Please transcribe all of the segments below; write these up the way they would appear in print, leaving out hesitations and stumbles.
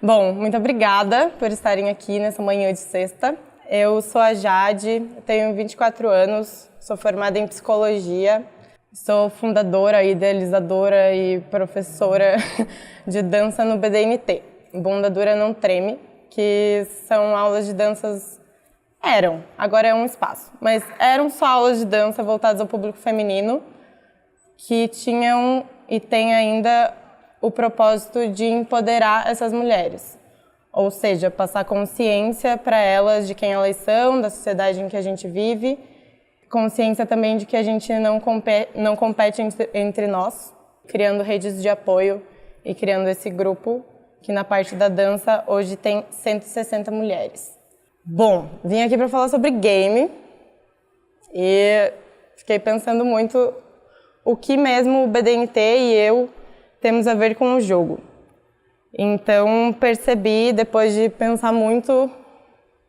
Bom, muito obrigada por estarem aqui nessa manhã de sexta. Eu sou a Jade, tenho 24 anos, sou formada em psicologia, sou fundadora, idealizadora e professora de dança no BDNT, Bunda Dura Não Treme, que são aulas de danças. Agora é um espaço, mas eram só aulas de dança voltadas ao público feminino, que tinham e têm ainda o propósito de empoderar essas mulheres. Ou seja, passar consciência para elas de quem elas são, da sociedade em que a gente vive, consciência também de que a gente não compete entre nós, criando redes de apoio e criando esse grupo, que na parte da dança hoje tem 160 mulheres. Bom, vim aqui para falar sobre game e fiquei pensando muito o que mesmo o BDNT e eu temos a ver com o jogo. Então percebi, depois de pensar muito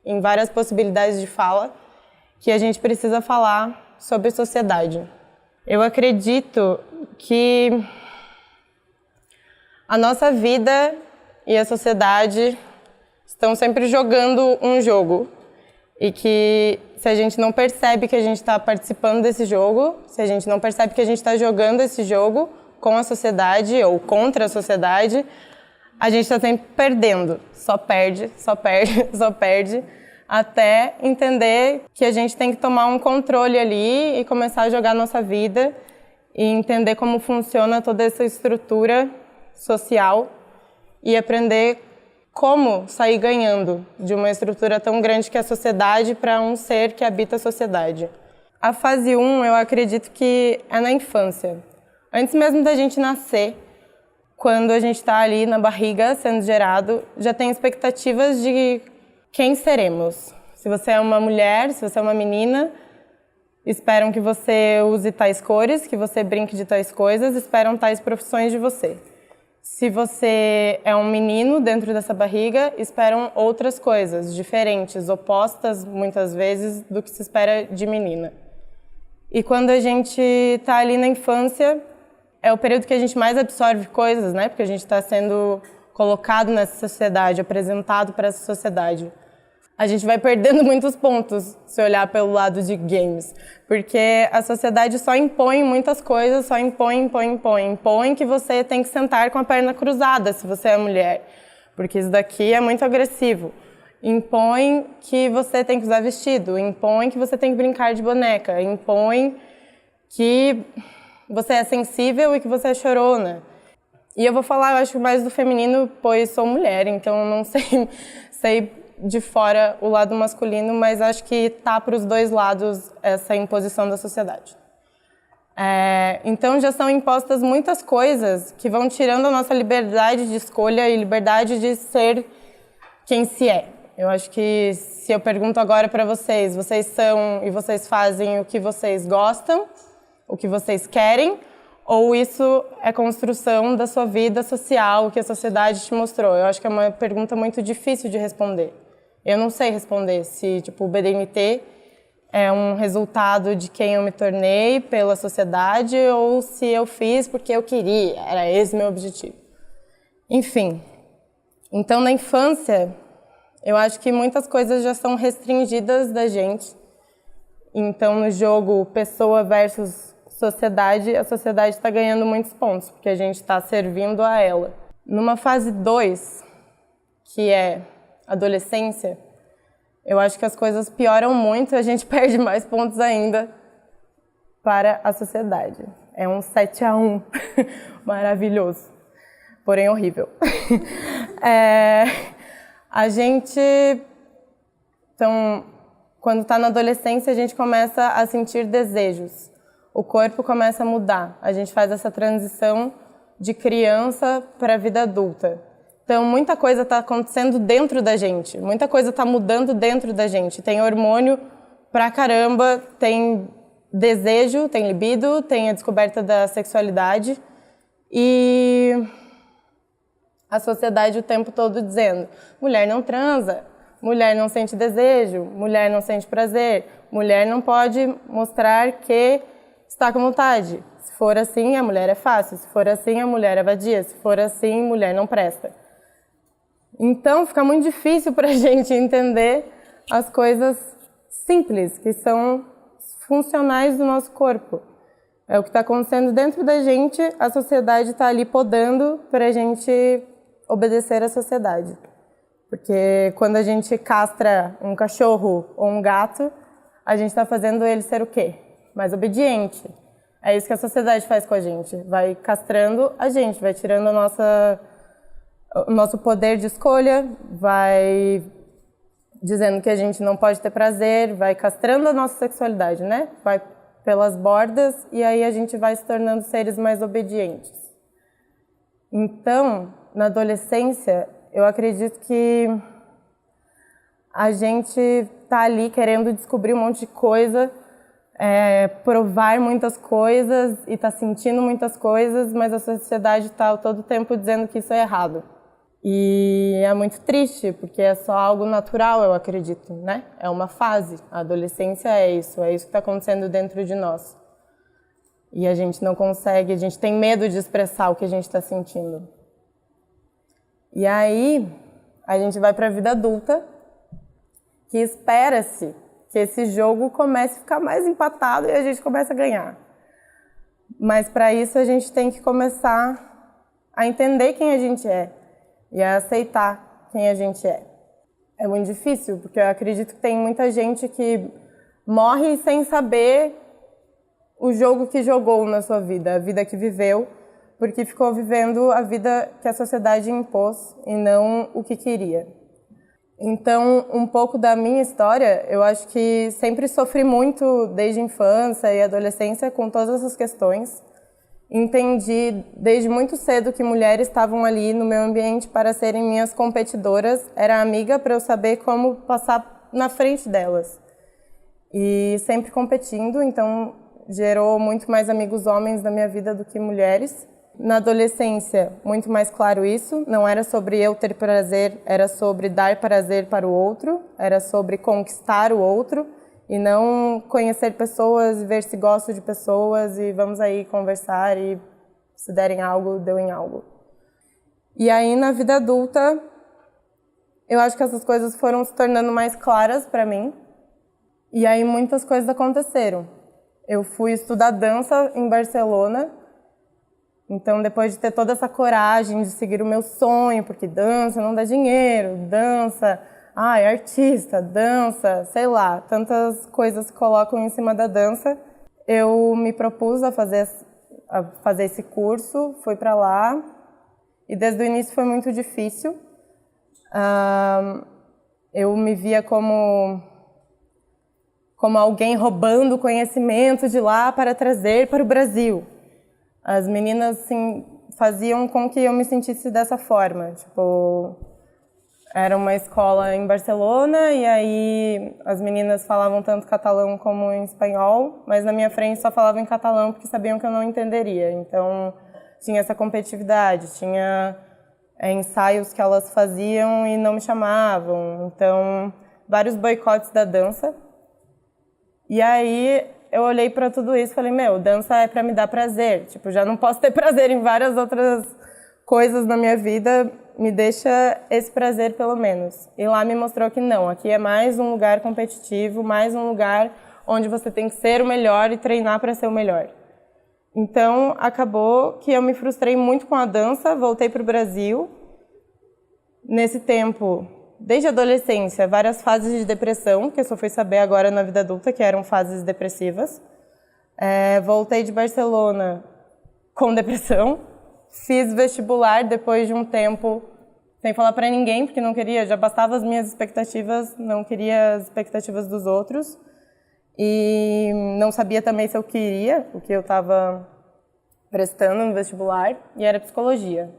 em várias possibilidades de fala, que a gente precisa falar sobre sociedade. Eu acredito que a nossa vida e a sociedade estão sempre jogando um jogo e que se a gente não percebe que a gente está participando desse jogo, se a gente não percebe que a gente está jogando esse jogo com a sociedade ou contra a sociedade, a gente está sempre perdendo, só perde, só perde, até entender que a gente tem que tomar um controle ali e começar a jogar a nossa vida e entender como funciona toda essa estrutura social e aprender como sair ganhando de uma estrutura tão grande que é a sociedade para um ser que habita a sociedade. A fase 1, eu acredito que é na infância. Antes mesmo da gente nascer, quando a gente está ali na barriga sendo gerado, já tem expectativas de quem seremos. Se você é uma mulher, se você é uma menina, esperam que você use tais cores, que você brinque de tais coisas, esperam tais profissões de você. Se você é um menino dentro dessa barriga, esperam outras coisas, diferentes, opostas, muitas vezes, do que se espera de menina. E quando a gente está ali na infância, é o período que a gente mais absorve coisas, né? Porque a gente está sendo colocado nessa sociedade, apresentado para essa sociedade. A gente vai perdendo muitos pontos se olhar pelo lado de games, porque a sociedade só impõe muitas coisas, só impõe que você tem que sentar com a perna cruzada se você é mulher, porque isso daqui é muito agressivo. Impõe que você tem que usar vestido, impõe que você tem que brincar de boneca, impõe que você é sensível e que você é chorona. E eu vou falar, eu acho, mais do feminino, pois sou mulher, então não sei de fora o lado masculino, mas acho que tá para os dois lados essa imposição da sociedade. Então já são impostas muitas coisas que vão tirando a nossa liberdade de escolha e liberdade de ser quem se é. Eu acho que se eu pergunto agora para vocês, vocês são e vocês fazem o que vocês gostam, o que vocês querem, ou isso é construção da sua vida social, o que a sociedade te mostrou? Eu acho que é uma pergunta muito difícil de responder. Eu não sei responder se o BDNT é um resultado de quem eu me tornei pela sociedade ou se eu fiz porque eu queria, era esse meu objetivo. Enfim, então na infância, eu acho que muitas coisas já são restringidas da gente. Então no jogo pessoa versus sociedade, a sociedade está ganhando muitos pontos, porque a gente está servindo a ela. Numa fase 2, que é adolescência, eu acho que as coisas pioram muito e a gente perde mais pontos ainda para a sociedade. É um 7-1 maravilhoso, porém horrível. A gente, então, quando está na adolescência, a gente começa a sentir desejos. O corpo começa a mudar. A gente faz essa transição de criança para a vida adulta. Então, muita coisa está acontecendo dentro da gente. Muita coisa está mudando dentro da gente. Tem hormônio pra caramba, tem desejo, tem libido, tem a descoberta da sexualidade. E a sociedade o tempo todo dizendo: mulher não transa, mulher não sente desejo, mulher não sente prazer, mulher não pode mostrar que está com vontade. Se for assim, a mulher é fácil. Se for assim, a mulher é vadia. Se for assim, mulher não presta. Então, fica muito difícil para a gente entender as coisas simples, que são funcionais do nosso corpo. É o que está acontecendo dentro da gente, a sociedade está ali podando para a gente obedecer à sociedade. Porque quando a gente castra um cachorro ou um gato, a gente está fazendo ele ser o quê? Mais obediente. É isso que a sociedade faz com a gente. Vai castrando a gente, vai tirando o nosso poder de escolha, vai dizendo que a gente não pode ter prazer, vai castrando a nossa sexualidade, né? Vai pelas bordas e aí a gente vai se tornando seres mais obedientes. Então, na adolescência, eu acredito que a gente está ali querendo descobrir um monte de coisa, provar muitas coisas e está sentindo muitas coisas, mas a sociedade está todo o tempo dizendo que isso é errado. E é muito triste, porque é só algo natural, eu acredito, né? É uma fase. A adolescência é isso que está acontecendo dentro de nós. E a gente não consegue, a gente tem medo de expressar o que a gente está sentindo. E aí, a gente vai para a vida adulta, que espera-se que esse jogo comece a ficar mais empatado e a gente comece a ganhar. Mas para isso a gente tem que começar a entender quem a gente é e a aceitar quem a gente é. É muito difícil, porque eu acredito que tem muita gente que morre sem saber o jogo que jogou na sua vida, a vida que viveu, porque ficou vivendo a vida que a sociedade impôs e não o que queria. Então, um pouco da minha história, eu acho que sempre sofri muito desde a infância e adolescência com todas essas questões. Entendi desde muito cedo que mulheres estavam ali no meu ambiente para serem minhas competidoras. Era amiga para eu saber como passar na frente delas. E sempre competindo, então gerou muito mais amigos homens na minha vida do que mulheres. Na adolescência, muito mais claro isso. Não era sobre eu ter prazer, era sobre dar prazer para o outro. Era sobre conquistar o outro. E não conhecer pessoas, ver se gosto de pessoas e vamos aí conversar e se derem algo, deu em algo. E aí na vida adulta, eu acho que essas coisas foram se tornando mais claras para mim. E aí muitas coisas aconteceram. Eu fui estudar dança em Barcelona. Então depois de ter toda essa coragem de seguir o meu sonho, porque dança não dá dinheiro, dança... artista, dança, sei lá, tantas coisas que colocam em cima da dança. Eu me propus a fazer esse curso, fui para lá e desde o início foi muito difícil. Eu me via como alguém roubando conhecimento de lá para trazer para o Brasil. As meninas assim, faziam com que eu me sentisse dessa forma, tipo... Era uma escola em Barcelona e aí as meninas falavam tanto catalão como em espanhol, mas na minha frente só falavam em catalão porque sabiam que eu não entenderia. Então tinha essa competitividade, tinha ensaios que elas faziam e não me chamavam. Então vários boicotes da dança. E aí eu olhei para tudo isso e falei, dança é para me dar prazer. Tipo, já não posso ter prazer em várias outras coisas na minha vida, me deixa esse prazer pelo menos. E lá me mostrou que não, aqui é mais um lugar competitivo, mais um lugar onde você tem que ser o melhor e treinar para ser o melhor. Então, acabou que eu me frustrei muito com a dança, voltei para o Brasil. Nesse tempo, desde a adolescência, várias fases de depressão, que eu só fui saber agora na vida adulta, que eram fases depressivas. Voltei de Barcelona com depressão. Fiz vestibular depois de um tempo, sem falar para ninguém, porque não queria, já bastava as minhas expectativas, não queria as expectativas dos outros. E não sabia também se eu queria o que eu estava prestando no vestibular, e era psicologia.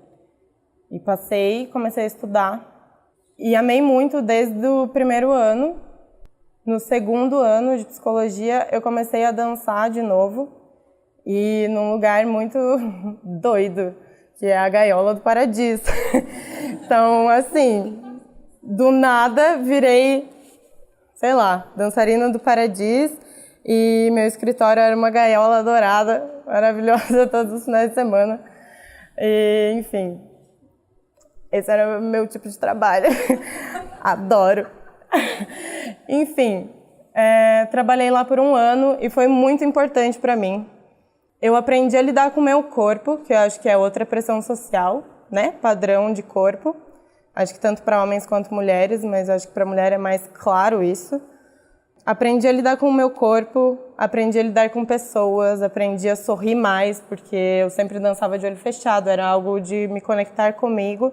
E passei, comecei a estudar, e amei muito desde o primeiro ano. No segundo ano de psicologia, eu comecei a dançar de novo, e num lugar muito doido, que é a Gaiola do Paradiso. Então, assim, do nada virei, sei lá, dançarina do Paradiso, e meu escritório era uma gaiola dourada, maravilhosa, todos os finais de semana. E, enfim, Esse era o meu tipo de trabalho. Adoro. Enfim, trabalhei lá por 1 ano e foi muito importante para mim. Eu aprendi a lidar com o meu corpo, que eu acho que é outra pressão social, né? Padrão de corpo. Acho que tanto para homens quanto mulheres, mas acho que para mulher é mais claro isso. Aprendi a lidar com o meu corpo, aprendi a lidar com pessoas, aprendi a sorrir mais, porque eu sempre dançava de olho fechado, era algo de me conectar comigo.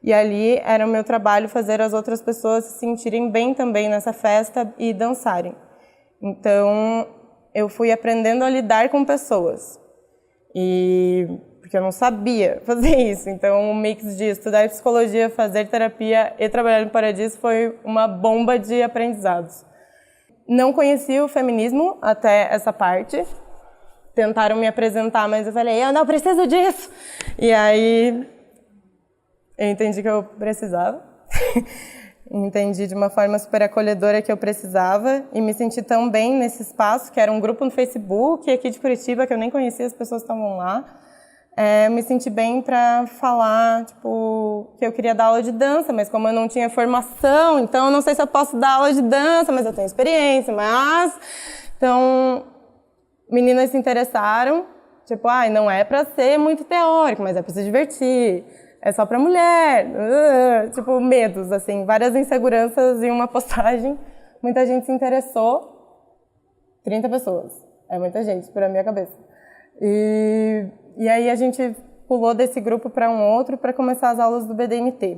E ali era o meu trabalho fazer as outras pessoas se sentirem bem também nessa festa e dançarem. Então, eu fui aprendendo a lidar com pessoas. Porque eu não sabia fazer isso. Então, o mix de estudar psicologia, fazer terapia e trabalhar no Paradiso foi uma bomba de aprendizados. Não conhecia o feminismo até essa parte. Tentaram me apresentar, mas eu falei, eu não preciso disso. E aí, eu entendi que eu precisava. Entendi de uma forma super acolhedora que eu precisava e me senti tão bem nesse espaço, que era um grupo no Facebook aqui de Curitiba, que eu nem conhecia, as pessoas estavam lá. Me senti bem para falar, tipo, que eu queria dar aula de dança, mas como eu não tinha formação, então eu não sei se eu posso dar aula de dança, mas eu tenho experiência, Então, meninas se interessaram, tipo, não é para ser muito teórico, mas é para se divertir. É só para mulher, tipo, medos, assim, várias inseguranças em uma postagem. Muita gente se interessou, 30 pessoas, é muita gente, para minha cabeça. E aí a gente pulou desse grupo para um outro para começar as aulas do BDNT.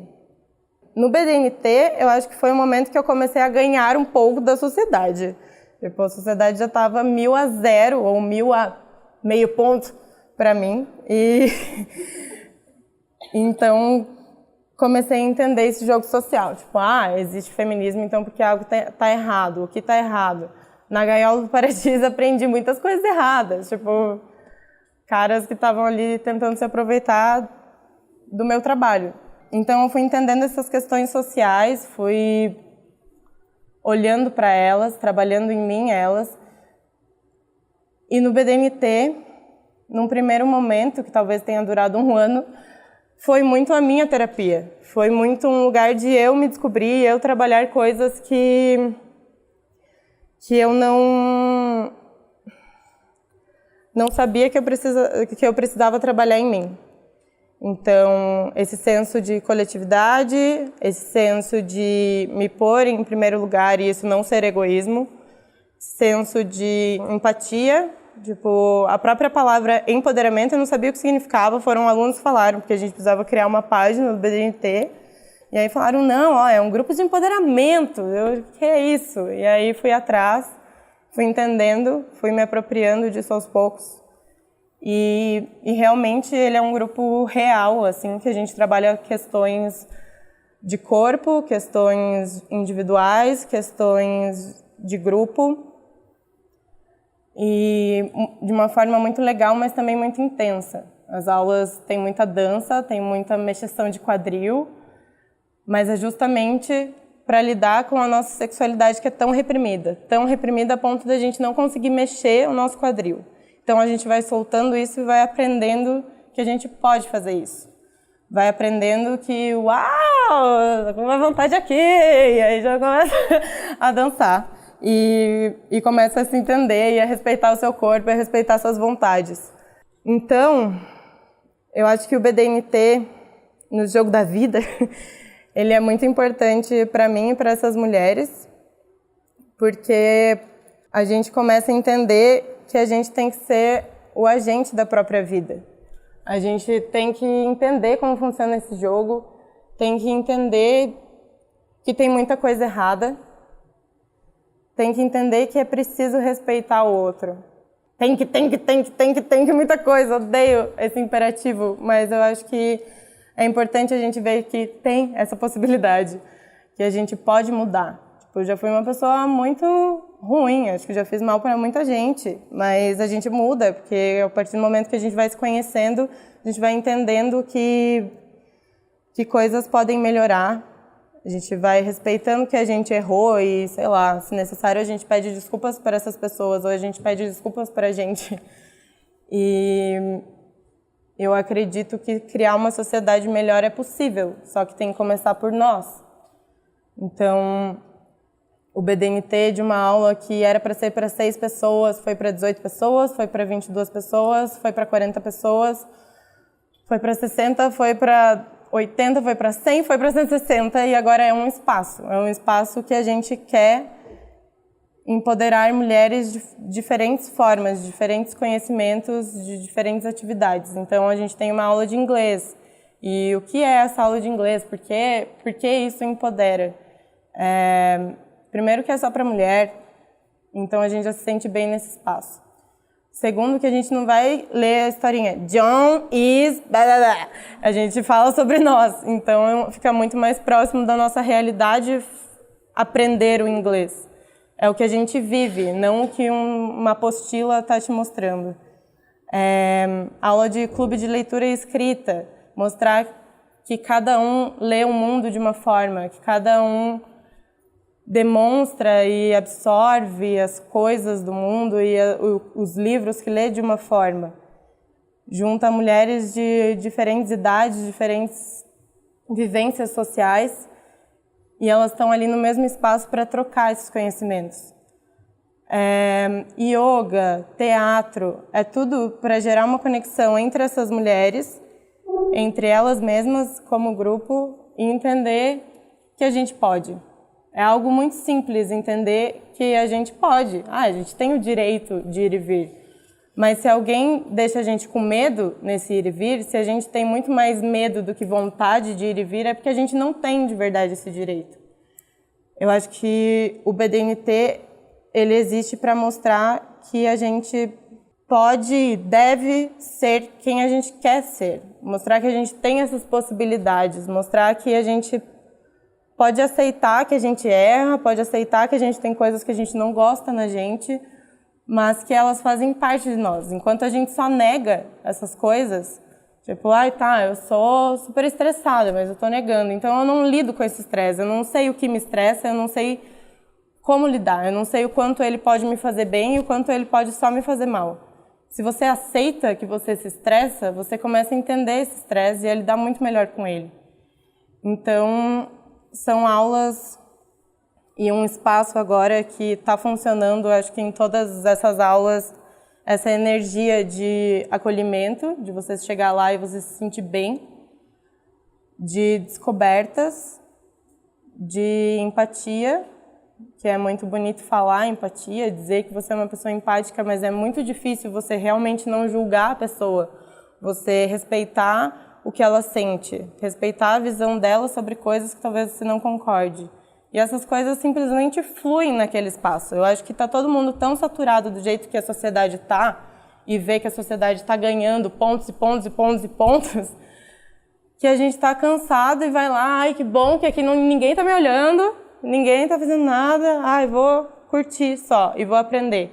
No BDNT, eu acho que foi o momento que eu comecei a ganhar um pouco da sociedade. Tipo, a sociedade já estava 1000-0 ou 1000 a meio ponto para mim. Então, comecei a entender esse jogo social. Tipo, existe feminismo, então porque algo tá errado. O que tá errado? Na Gaiola do Paradiso aprendi muitas coisas erradas. Tipo, caras que estavam ali tentando se aproveitar do meu trabalho. Então, eu fui entendendo essas questões sociais, fui olhando para elas, trabalhando em mim elas. E no BDNT, num primeiro momento, que talvez tenha durado 1 ano, foi muito a minha terapia. Foi muito um lugar de eu me descobrir, eu trabalhar coisas que eu não sabia que eu precisava trabalhar em mim. Então, esse senso de coletividade, esse senso de me pôr em primeiro lugar e isso não ser egoísmo, senso de empatia. Tipo, a própria palavra empoderamento eu não sabia o que significava, foram alunos que falaram, porque a gente precisava criar uma página do BDNT, e aí falaram, não, é um grupo de empoderamento, que é isso? E aí fui atrás, fui entendendo, fui me apropriando disso aos poucos, e realmente ele é um grupo real, assim, que a gente trabalha questões de corpo, questões individuais, questões de grupo, e de uma forma muito legal, mas também muito intensa. As aulas têm muita dança, tem muita mexação de quadril, mas é justamente para lidar com a nossa sexualidade que é tão reprimida a ponto da gente não conseguir mexer o nosso quadril. Então a gente vai soltando isso e vai aprendendo que a gente pode fazer isso. Vai aprendendo que, uau, com uma vontade aqui, e aí já começa a dançar. E começa a se entender e a respeitar o seu corpo e a respeitar suas vontades. Então, eu acho que o BDNT, no jogo da vida, ele é muito importante para mim e para essas mulheres, porque a gente começa a entender que a gente tem que ser o agente da própria vida. A gente tem que entender como funciona esse jogo, tem que entender que tem muita coisa errada, tem que entender que é preciso respeitar o outro. Tem que, muita coisa. Odeio esse imperativo, mas eu acho que é importante a gente ver que tem essa possibilidade, que a gente pode mudar. Tipo, eu já fui uma pessoa muito ruim, acho que já fiz mal para muita gente, mas a gente muda, porque a partir do momento que a gente vai se conhecendo, a gente vai entendendo que coisas podem melhorar. A gente vai respeitando que a gente errou e, sei lá, se necessário a gente pede desculpas para essas pessoas ou a gente pede desculpas para a gente. E eu acredito que criar uma sociedade melhor é possível, só que tem que começar por nós. Então, o BDNT de uma aula que era para ser para 6 pessoas, foi para 18 pessoas, foi para 22 pessoas, foi para 40 pessoas, foi para 60, foi para 80, foi para 100, foi para 160 e agora é um espaço que a gente quer empoderar mulheres de diferentes formas, de diferentes conhecimentos, de diferentes atividades. Então, a gente tem uma aula de inglês. E o que é essa aula de inglês? Por que isso empodera? Primeiro que é só para mulher, então a gente já se sente bem nesse espaço. Segundo que a gente não vai ler a historinha. John is... Blá, blá, blá. A gente fala sobre nós, então fica muito mais próximo da nossa realidade aprender o inglês. É o que a gente vive, não o que uma apostila está te mostrando. Aula de clube de leitura e escrita. Mostrar que cada um lê o mundo de uma forma, que cada um demonstra e absorve as coisas do mundo e os livros que lê de uma forma. Junta mulheres de diferentes idades, diferentes vivências sociais, e elas estão ali no mesmo espaço para trocar esses conhecimentos. Yoga, teatro, é tudo para gerar uma conexão entre essas mulheres, entre elas mesmas como grupo, e entender que a gente pode. É algo muito simples entender que a gente pode. A gente tem o direito de ir e vir. Mas se alguém deixa a gente com medo nesse ir e vir, se a gente tem muito mais medo do que vontade de ir e vir, é porque a gente não tem de verdade esse direito. Eu acho que o BDNT ele existe para mostrar que a gente pode e deve ser quem a gente quer ser. Mostrar que a gente tem essas possibilidades, mostrar que a gente pode aceitar que a gente erra, pode aceitar que a gente tem coisas que a gente não gosta na gente, mas que elas fazem parte de nós. Enquanto a gente só nega essas coisas, tipo, eu sou super estressada, mas eu tô negando. Então eu não lido com esse estresse, eu não sei o que me estressa, eu não sei como lidar, eu não sei o quanto ele pode me fazer bem e o quanto ele pode só me fazer mal. Se você aceita que você se estressa, você começa a entender esse estresse e a lidar muito melhor com ele. Então, são aulas e um espaço agora que está funcionando, acho que em todas essas aulas, essa energia de acolhimento, de você chegar lá e você se sentir bem, de descobertas, de empatia, que é muito bonito falar empatia, dizer que você é uma pessoa empática, mas é muito difícil você realmente não julgar a pessoa, você respeitar o que ela sente, respeitar a visão dela sobre coisas que talvez você não concorde. E essas coisas simplesmente fluem naquele espaço. Eu acho que está todo mundo tão saturado do jeito que a sociedade está e vê que a sociedade está ganhando pontos e pontos e pontos e pontos, que a gente está cansado e vai lá, que bom que aqui ninguém está me olhando, ninguém está fazendo nada, vou curtir só e vou aprender.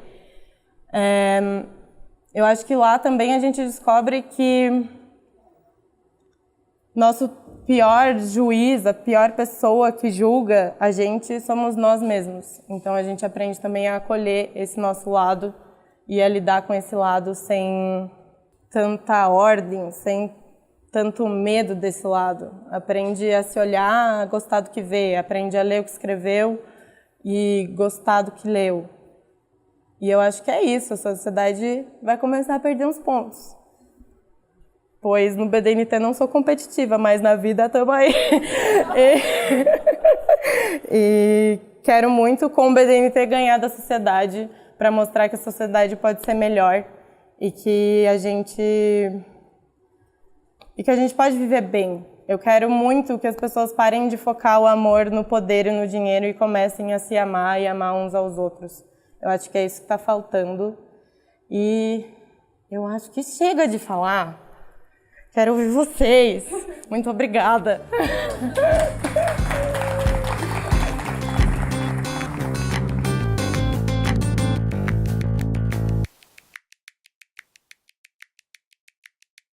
Eu acho que lá também a gente descobre que nosso pior juiz, a pior pessoa que julga a gente somos nós mesmos. Então a gente aprende também a acolher esse nosso lado e a lidar com esse lado sem tanta ordem, sem tanto medo desse lado. Aprende a se olhar, a gostar do que vê, aprende a ler o que escreveu e gostar do que leu. E eu acho que é isso, a sociedade vai começar a perder uns pontos. Pois no BDNT não sou competitiva, mas na vida estamos aí. E quero muito com o BDNT ganhar da sociedade para mostrar que a sociedade pode ser melhor e que a gente pode viver bem. Eu quero muito que as pessoas parem de focar o amor no poder e no dinheiro e comecem a se amar e amar uns aos outros. Eu acho que é isso que está faltando. E eu acho que chega de falar. Quero ouvir vocês. Muito obrigada.